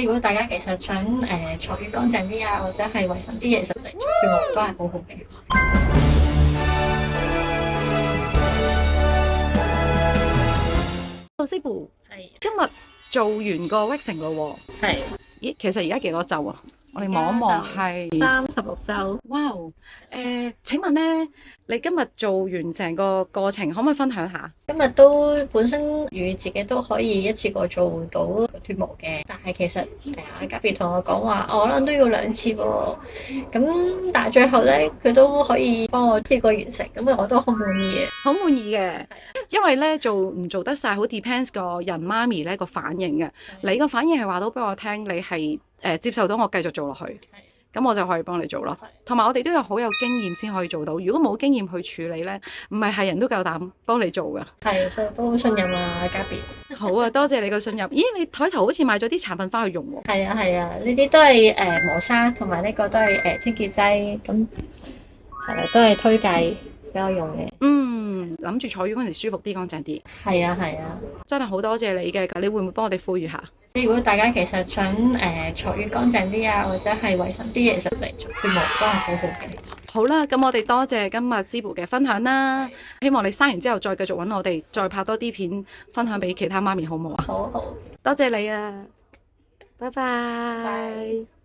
如果大家其實想坐越乾淨啲啊，或者係衛生啲，其實嚟做脫毛都係好好嘅。老師傅，係今日做完個 waxing 咯喎。係咦，其實而家幾多週啊？我哋望一望係。 36週。哇，請問咧，你今日做完成個過程，可唔可以分享下？今日都本身預自己都可以一次過做到脫毛嘅，但係其實阿嘉 B 同我講話，我可能都要2次喎。咁但係最後咧，佢都可以幫我一次過完成，咁我都好滿意嘅。好滿意嘅，因為咧做唔做得晒，好 depends 個人媽咪咧個反應嘅。你個反應係話到俾我聽，你係接受到我繼續做落去，咁我就可以幫你做咯。同埋我哋都有好有經驗先可以做到，如果冇經驗去處理咧，唔係人都夠膽幫你做噶。係，所以都好信任啊，嘉 B。好啊，多謝你個信任。咦，你枱頭好似買咗啲產品翻去用喎？係啊係啊，呢啲都係磨砂，同埋呢個都係清潔劑，咁係啦，都係推介俾我用嘅。諗住坐月嗰陣時舒服啲、乾淨啲。係啊係啊，真係好多謝你嘅，你會唔會幫我哋呼籲下？如果大家其實想坐越乾淨啲啊，或者係衛生啲，其實嚟做脫毛都係好好嘅。好啦，咁我哋多謝今日師傅嘅分享啦。希望你生完之後再繼續揾我哋，再拍多啲片分享俾其他媽咪，好唔好啊？好好，多謝你啊，拜拜。拜。